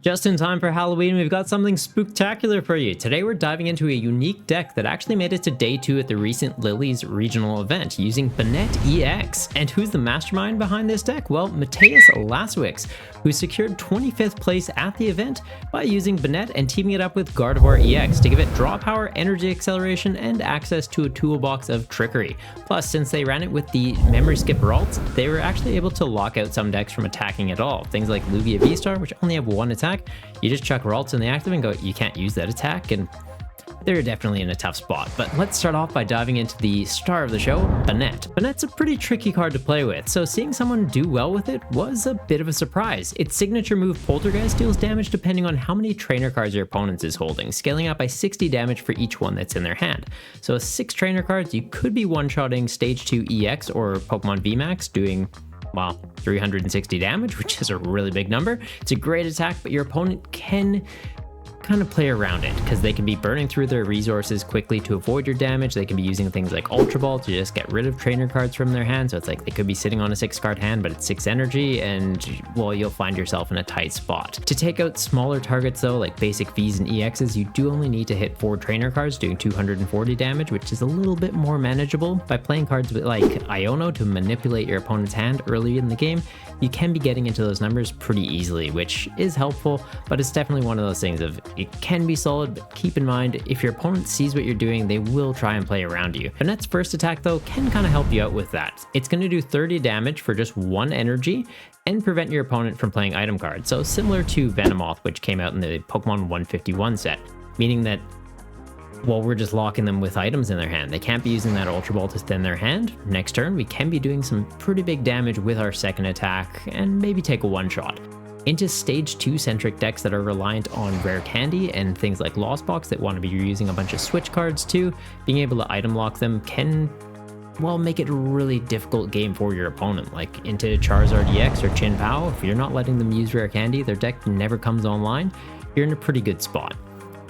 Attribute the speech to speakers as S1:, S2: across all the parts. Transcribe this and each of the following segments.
S1: Just in time for Halloween, we've got something spooktacular for you. Today we're diving into a unique deck that actually made it to day 2 at the recent Lillie's Regional event using Banette EX. And who's the mastermind behind this deck? Well, Matthias Laswix, who secured 25th place at the event by using Banette and teaming it up with Gardevoir EX to give it draw power, energy acceleration, and access to a toolbox of trickery. Plus, since they ran it with the memory skip Ralts, they were actually able to lock out some decks from attacking at all. Things like Lugia V-Star, which only have one attack, you just chuck Ralts in the active and go, you can't use that attack, and they're definitely in a tough spot. But let's start off by diving into the star of the show, Banette. Banette's a pretty tricky card to play with, so seeing someone do well with it was a bit of a surprise. Its signature move Poltergeist deals damage depending on how many trainer cards your opponent is holding, scaling up by 60 damage for each one that's in their hand. So with 6 trainer cards, you could be one-shotting Stage 2 EX or Pokemon VMAX, doing, well, 360 damage, which is a really big number. It's a great attack, but your opponent can kind of play around it because they can be burning through their resources quickly to avoid your damage. They can be using things like Ultra Ball to just get rid of trainer cards from their hand. So it's like they could be sitting on a 6-card hand, but it's 6 energy, and well, you'll find yourself in a tight spot. To take out smaller targets though, like basic Vs and EXs, you do only need to hit 4 trainer cards doing 240 damage, which is a little bit more manageable. By playing cards like Iono to manipulate your opponent's hand early in the game, you can be getting into those numbers pretty easily, which is helpful, but it's definitely one of those things of it can be solid, but keep in mind, if your opponent sees what you're doing, they will try and play around you. Banette's first attack though can kind of help you out with that. It's going to do 30 damage for just 1 energy and prevent your opponent from playing item cards. So similar to Venomoth, which came out in the Pokemon 151 set, meaning that, well, we're just locking them with items in their hand. They can't be using that Ultra Ball to thin their hand. Next turn, we can be doing some pretty big damage with our second attack and maybe take a one-shot. Into Stage 2 centric decks that are reliant on rare candy and things like Lost Box that want to be using a bunch of switch cards too, being able to item lock them can, well, make it a really difficult game for your opponent. Like into Charizard EX or Chin Pao, if you're not letting them use rare candy, their deck never comes online, you're in a pretty good spot.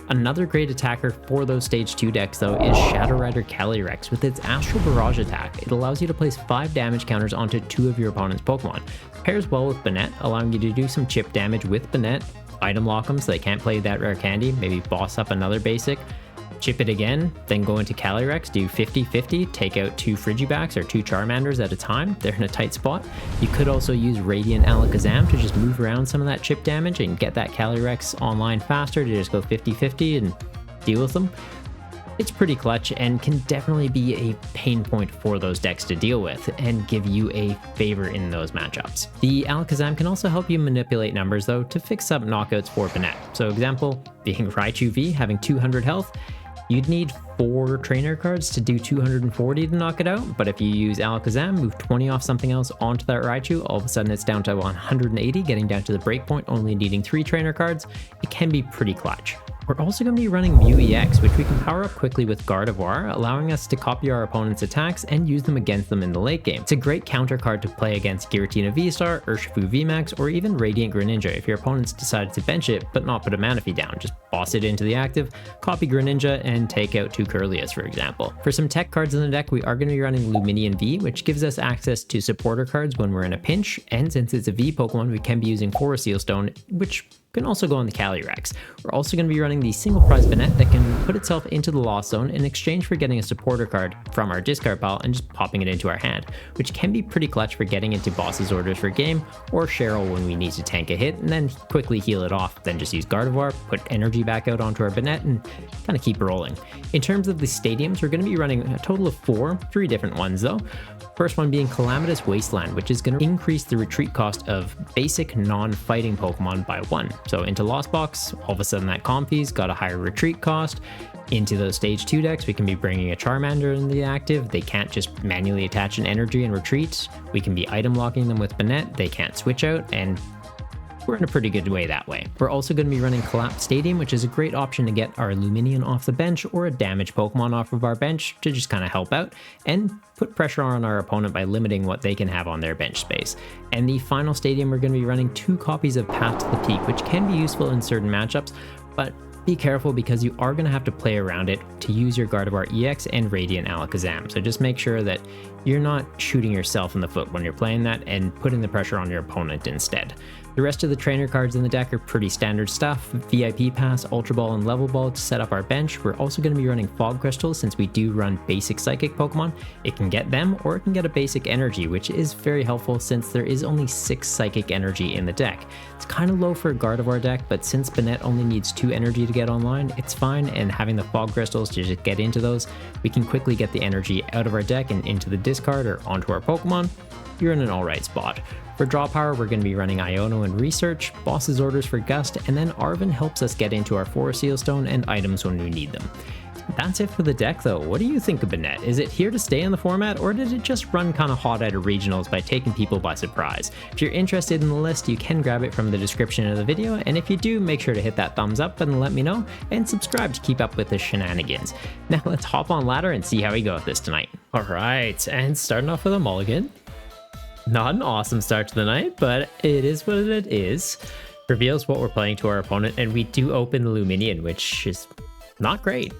S1: Another great attacker for those Stage 2 decks though is Shadow Rider Calyrex. With its Astral Barrage attack, it allows you to place 5 damage counters onto 2 of your opponent's Pokemon. Pairs well with Banette, allowing you to do some chip damage with Banette, item lock them so they can't play that rare candy, maybe boss up another basic, chip it again, then go into Calyrex, do 50-50, take out 2 Frigibacks or 2 Charmanders at a time. They're in a tight spot. You could also use Radiant Alakazam to just move around some of that chip damage and get that Calyrex online faster to just go 50-50 and deal with them. It's pretty clutch and can definitely be a pain point for those decks to deal with and give you a favor in those matchups. The Alakazam can also help you manipulate numbers though to fix up knockouts for Banette. So example, being Raichu V having 200 health, you'd need 4 trainer cards to do 240 to knock it out, but if you use Alakazam, move 20 off something else onto that Raichu, all of a sudden it's down to 180, getting down to the breakpoint, only needing 3 trainer cards. It can be pretty clutch. We're also going to be running Mew EX, which we can power up quickly with Gardevoir, allowing us to copy our opponent's attacks and use them against them in the late game. It's a great counter card to play against Giratina V-Star, Urshifu VMAX, or even Radiant Greninja if your opponent's decided to bench it but not put a Manaphy down. Just boss it into the active, copy Greninja, and take out 2 Kirlias, for example. For some tech cards in the deck, we are going to be running Lumineon V, which gives us access to supporter cards when we're in a pinch, and since it's a V Pokemon, we can be using Forest Seal Stone, which can also go on the Calyrex. We're also going to be running the single prize Banette that can put itself into the Lost Zone in exchange for getting a supporter card from our discard pile and just popping it into our hand, which can be pretty clutch for getting into boss's orders for game, or Cheryl when we need to tank a hit and then quickly heal it off, then just use Gardevoir, put energy back out onto our Banette, and kind of keep rolling. In terms of the stadiums, we're going to be running a total of 3 different ones though. First one being Calamitous Wasteland, which is going to increase the retreat cost of basic non-fighting Pokemon by 1. So into Lost Box, all of a sudden that Comfy's got a higher retreat cost. Into those Stage 2 decks, we can be bringing a Charmander in the active. They can't just manually attach an energy and retreat. We can be item locking them with Banette. They can't switch out, and we're in a pretty good way that way. We're also going to be running Collapse Stadium, which is a great option to get our Lumineon off the bench or a damaged Pokemon off of our bench to just kind of help out and put pressure on our opponent by limiting what they can have on their bench space. And the final stadium, we're going to be running 2 copies of Path to the Peak, which can be useful in certain matchups, but be careful because you are going to have to play around it to use your Gardevoir EX and Radiant Alakazam. So just make sure that you're not shooting yourself in the foot when you're playing that and putting the pressure on your opponent instead. The rest of the trainer cards in the deck are pretty standard stuff. VIP Pass, Ultra Ball, and Level Ball to set up our bench. We're also going to be running Fog Crystals since we do run basic Psychic Pokemon. It can get them or it can get a basic Energy, which is very helpful since there is only 6 Psychic Energy in the deck. It's kind of low for a Gardevoir deck, but since Banette only needs 2 Energy to get online, it's fine, and having the Fog Crystals to just get into those, we can quickly get the energy out of our deck and into the discard or onto our Pokemon. You're in an alright spot. For draw power, we're going to be running Iono and Research, Boss's Orders for Gust, and then Arven helps us get into our Forest Seal Stone and items when we need them. That's it for the deck though. What do you think of Banette? Is it here to stay in the format, or did it just run kind of hot at a regionals by taking people by surprise? If you're interested in the list, you can grab it from the description of the video, and if you do, make sure to hit that thumbs up button and let me know, and subscribe to keep up with the shenanigans. Now let's hop on ladder and see how we go with this tonight. Alright, and starting off with a mulligan. Not an awesome start to the night, but it is what it is. Reveals what we're playing to our opponent, and we do open the Lumineon, which is not great.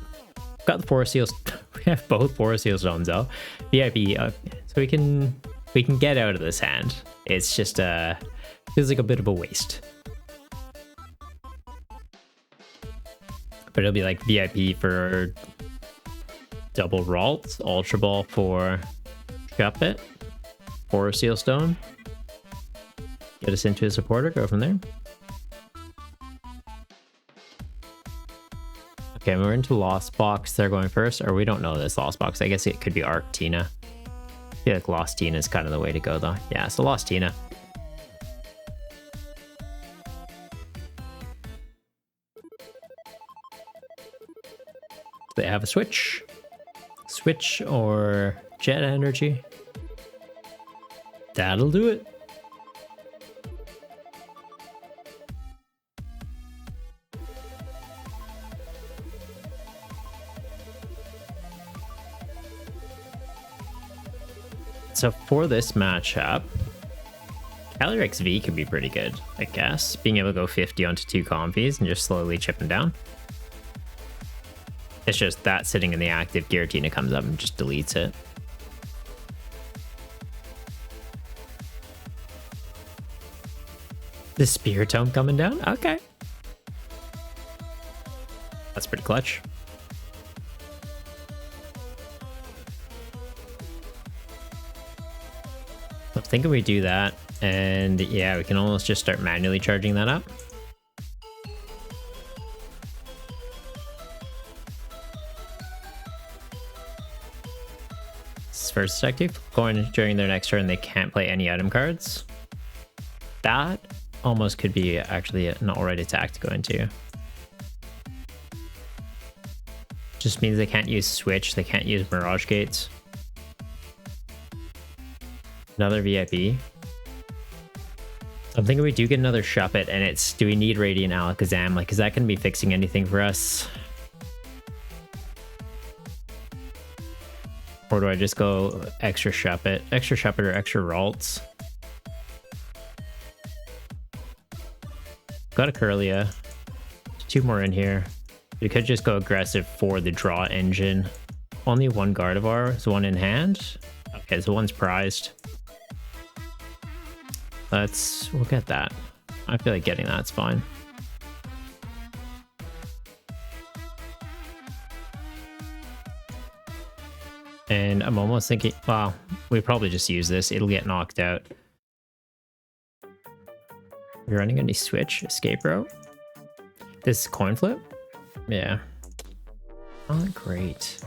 S1: Got the Forest Seals. We have both Forest Seal Stones though. VIP, so we can get out of this hand. It's just feels like a bit of a waste. But it'll be like VIP for double Ralts, Ultra Ball for Shuppet, Forest Seal Stone. Get us into a supporter, go from there. Okay, we're into Lost Box. They're going first, or we don't know this Lost Box. I guess it could be Arctina. I feel like Lost Tina is kind of the way to go, though. Yeah, so Lost Tina. They have a switch. Switch or Jet Energy. That'll do it. So for this matchup, Calyrex V could be pretty good, I guess. Being able to go 50 onto 2 compies and just slowly chipping down. It's just that sitting in the active, Giratina comes up and just deletes it. The Spiritomb coming down? Okay. That's pretty clutch. I'm thinking we do that, and yeah, we can almost just start manually charging that up. This is first active. Going during their next turn, they can't play any item cards. That almost could be actually an alright attack to go into. Just means they can't use Switch, they can't use Mirage Gates. Another VIP. I'm thinking we do get another Shuppet, and it's, do we need Radiant Alakazam? Like, is that going to be fixing anything for us? Or do I just go extra Shuppet or extra Ralts? Got a Kirlia. 2 more in here. We could just go aggressive for the draw engine. Only 1 Gardevoir, so 1 in hand. Okay, so 1's prized. We'll get that. I feel like getting that's fine. And I'm almost thinking, well, we probably just use this. It'll get knocked out. You're running any switch? Escape route? This is coin flip? Yeah. Not great.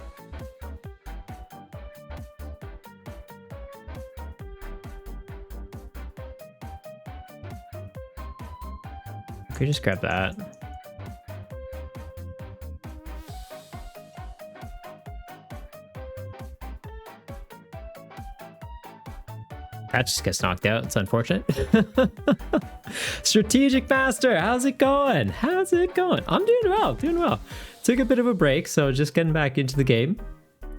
S1: Could just grab that. That just gets knocked out. It's unfortunate. Strategic Master, how's it going? How's it going? I'm doing well, doing well. Took a bit of a break, so just getting back into the game.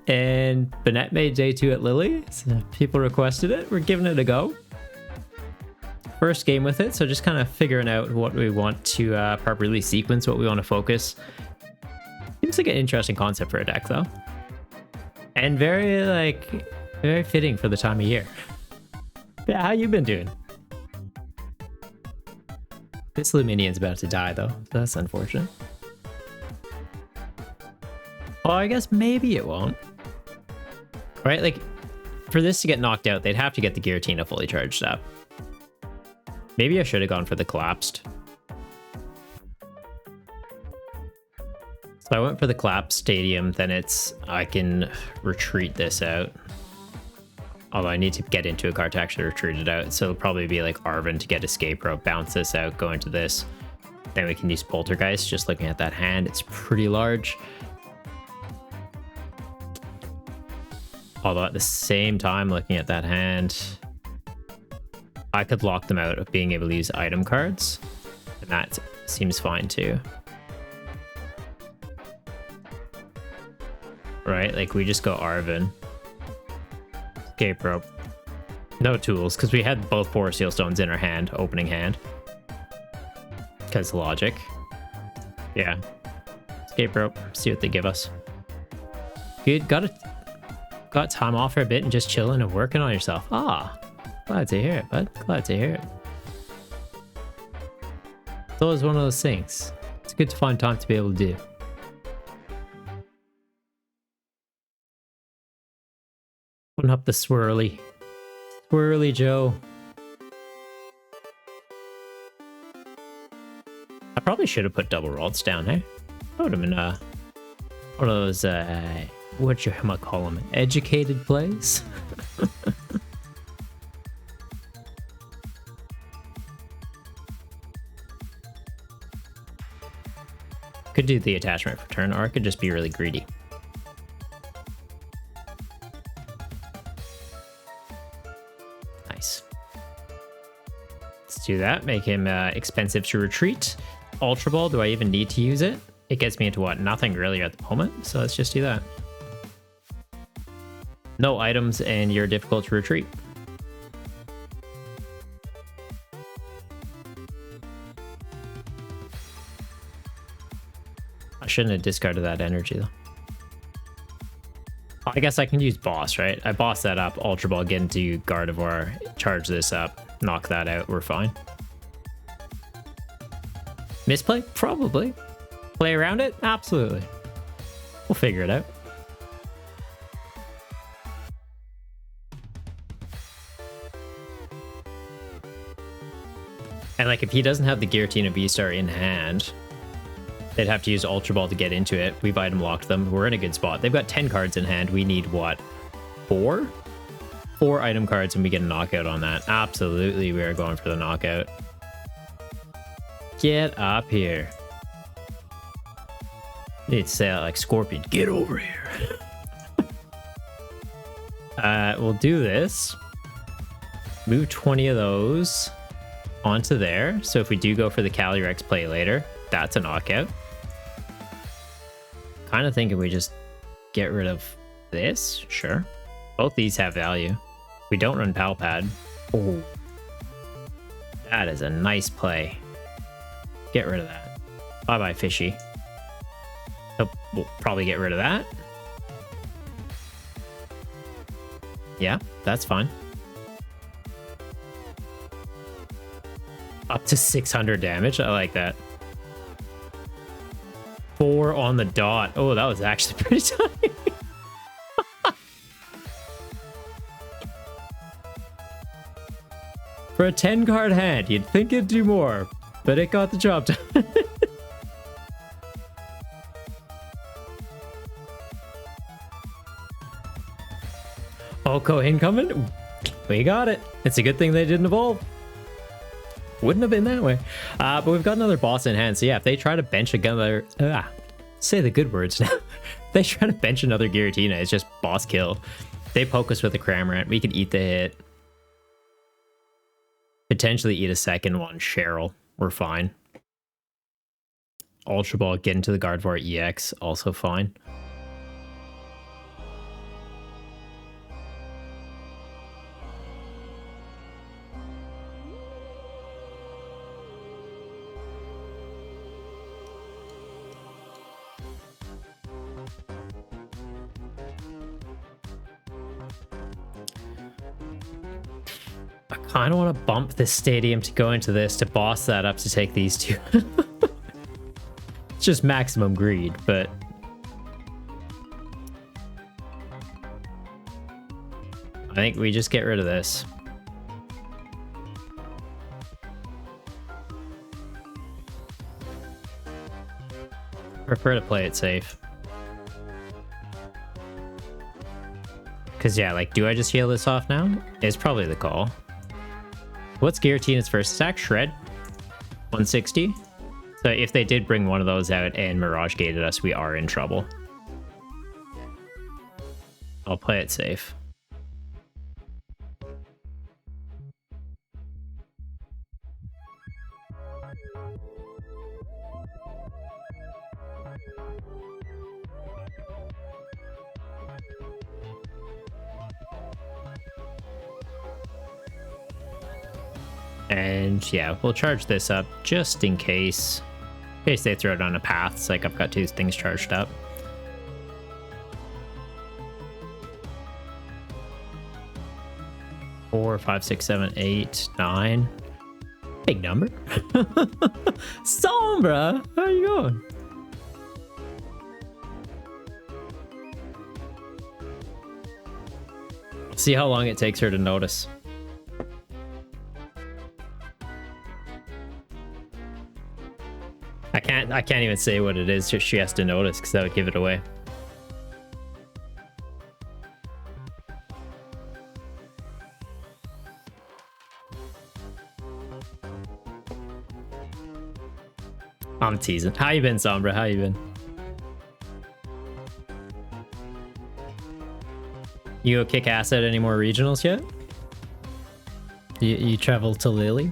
S1: And Banette made day 2 at Lillie. So people requested it. We're giving it a go. first game with it, so just kind of figuring out what we want to properly sequence, what we want to focus. Seems like an interesting concept for a deck, though. And very fitting for the time of year. Yeah, how you been doing? This Lumineon's about to die, though. So that's unfortunate. Well, I guess maybe it won't. Right? Like, for this to get knocked out, they'd have to get the Giratina fully charged up. Maybe I should have gone for the collapsed. So I went for the collapsed stadium, then I can retreat this out. Although I need to get into a card to actually retreat it out. So it'll probably be like Arven to get escape rope, bounce this out, go into this. Then we can use Poltergeist. Just looking at that hand, it's pretty large. Although at the same time, looking at that hand, I could lock them out of being able to use item cards. And that seems fine too. Right? Like we just go Arven. Escape rope. No tools, because we had both Forest Seal Stones in our hand, opening hand. Because logic. Yeah. Escape rope. See what they give us. Good. Got time off for a bit and just chilling and working on yourself. Ah, glad to hear it, bud. Glad to hear it. It's always one of those things. It's good to find time to be able to do. Open up the swirly. Swirly Joe. I probably should have put double Ralts down, hey? That would have been one of those call them? Educated plays? Could do the attachment for turn, or I could just be really greedy. Nice. Let's do that. Make him expensive to retreat. Ultra Ball, do I even need to use it? It gets me into what? Nothing really at the moment, so let's just do that. No items and you're difficult to retreat. I shouldn't have discarded that energy though. I guess I can use boss, right? I boss that up, Ultra Ball, get into Gardevoir, charge this up, knock that out, we're fine. Misplay? Probably. Play around it? Absolutely. We'll figure it out. And like if he doesn't have the Giratina V-Star in hand, they'd have to use Ultra Ball to get into it. We've item locked them. We're in a good spot. They've got 10 cards in hand. We need what? 4? 4 item cards and we get a knockout on that. Absolutely, we are going for the knockout. Get up here. Need to say that like Scorpion. Get over here. We'll do this. Move 20 of those onto there. So if we do go for the Calyrex play later, that's a knockout. Kind of thinking we just get rid of this. Sure. Both these have value. We don't run Pal Pad. Oh, that is a nice play. Get rid of that. Bye-bye, fishy. Oh, we'll probably get rid of that. Yeah, that's fine. Up to 600 damage. I like that. 4 on the dot. Oh, that was actually pretty tight. For a 10 card hand, you'd think it'd do more, but it got the job done. Oko incoming. We got it. It's a good thing they didn't evolve. Wouldn't have been that way. But we've got another boss in hand. So yeah, if they try to bench another... say the good words now. If they try to bench another Giratina, it's just boss kill. They poke us with a Cramorant. We can eat the hit. Potentially eat a second one. Cheryl. We're fine. Ultra Ball, get into the Gardevoir EX. Also fine. Kind of want to bump this stadium to go into this to boss that up to take these two. It's just maximum greed, but I think we just get rid of this. Prefer to play it safe. Because yeah, like, do I just heal this off now? It's probably the call. What's Giratina's first attack? Shred? 160? So if they did bring one of those out and Mirage gated us, we are in trouble. I'll play it safe. And yeah, we'll charge this up just in case they throw it on a path. It's like I've got two things charged up. Four, 5, 6, 7, 8, 9. Big number. Sombra, how are you going? See how long it takes her to notice. I can't even say what it is, just she has to notice because that would give it away. I'm teasing. How you been, Sombra? How you been? You go kick ass at any more regionals yet? You travel to Lillie?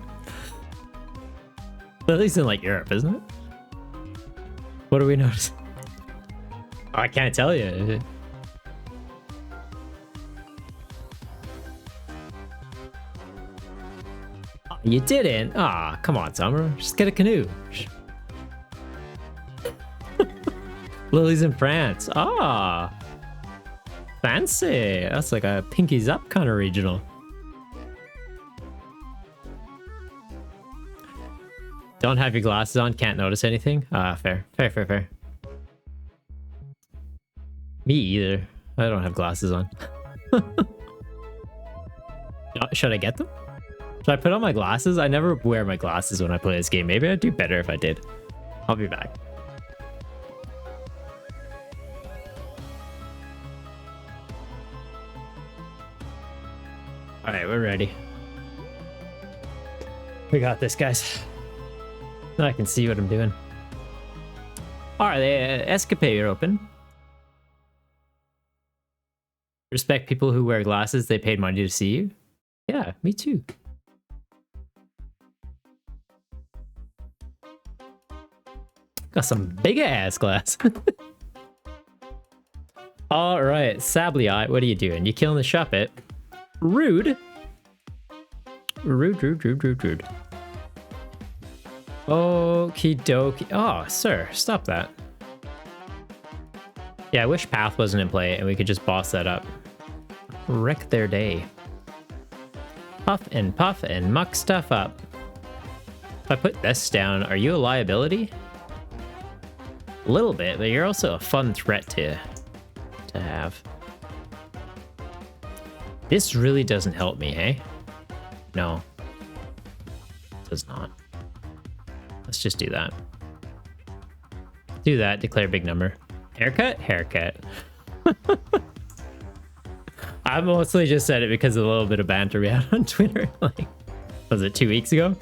S1: Lily's in like Europe, isn't it? What do we notice? Oh, I can't tell you. Oh, you didn't? Ah, come on, Summer. Just get a canoe. Lily's in France. Ah, fancy. That's like a pinkies up kind of regional. Don't have your glasses on, can't notice anything. Ah, fair. Fair. Me either. I don't have glasses on. Should I get them? Should I put on my glasses? I never wear my glasses when I play this game. Maybe I'd do better if I did. I'll be back. All right, we're ready. We got this, guys. I can see what I'm doing. All right, the escapade are open. Respect people who wear glasses. They paid money to see you. Yeah, me too. Got some big ass glass. All right, Sableye, what are you doing? You killing the Shuppet? Rude. Rude. Okie dokie. Oh, sir, stop that. Yeah, I wish Path wasn't in play and we could just boss that up. Wreck their day. Puff and muck stuff up. If I put this down, are you a liability? A little bit, but you're also a fun threat to have. This really doesn't help me, hey? No. It does not. Let's just do that. Do that, declare big number. Haircut? Haircut. I mostly just said it because of a little bit of banter we had on Twitter. Like, was it 2 weeks ago?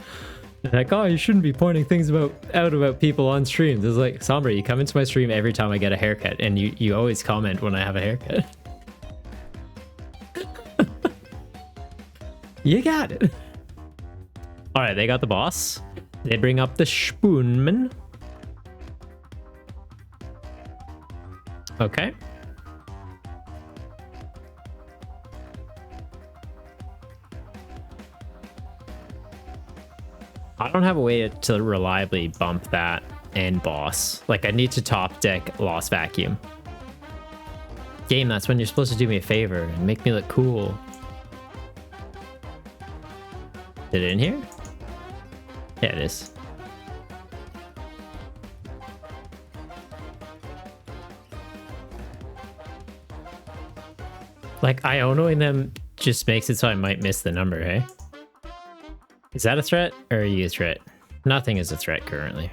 S1: Like, oh, you shouldn't be pointing things out about people on streams. It's like, Sombra, you come into my stream every time I get a haircut, and you always comment when I have a haircut. You got it. All right, they got the boss. They bring up the Spoonman. Okay. I don't have a way to reliably bump that and boss. Like, I need to top deck Lost Vacuum. Game, that's when you're supposed to do me a favor and make me look cool. Is it in here? Yeah, it is. Like, Ionoing them just makes it so I might miss the number, hey? Is that a threat, or are you a threat? Nothing is a threat currently.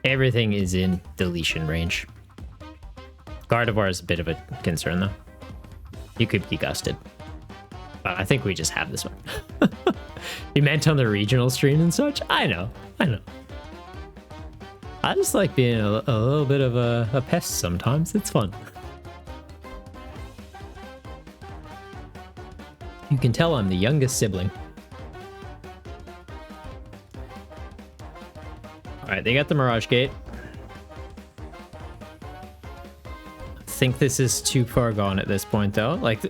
S1: Everything is in deletion range. Gardevoir is a bit of a concern, though. You could be gusted. But I think we just have this one. You meant on the regional stream and such? I know. I just like being a little bit of a pest sometimes. It's fun. You can tell I'm the youngest sibling. Alright, they got the Mirage Gate. I think this is too far gone at this point, though. Like,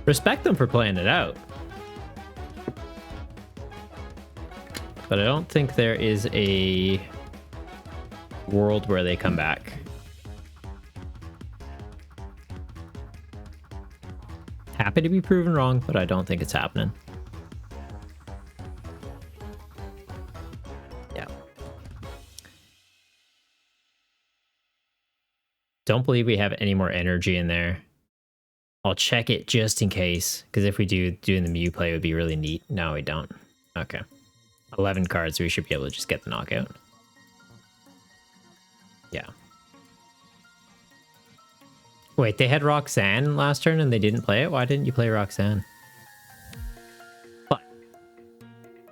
S1: respect them for playing it out. But I don't think there is a world where they come back. Happy to be proven wrong, but I don't think it's happening. Yeah. Don't believe we have any more energy in there. I'll check it just in case, because if we do, doing the Mew play would be really neat. No, we don't. Okay. 11 cards, we should be able to just get the knockout. Yeah. Wait, they had Roxanne last turn and they didn't play it? Why didn't you play Roxanne? But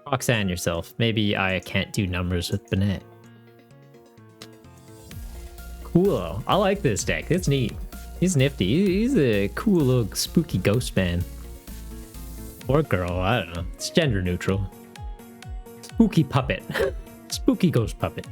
S1: Roxanne yourself. Maybe I can't do numbers with Banette. Cool. I like this deck. It's neat. He's nifty. He's a cool little spooky ghost man. Or girl, I don't know. It's gender neutral. Spooky puppet. Spooky ghost puppet.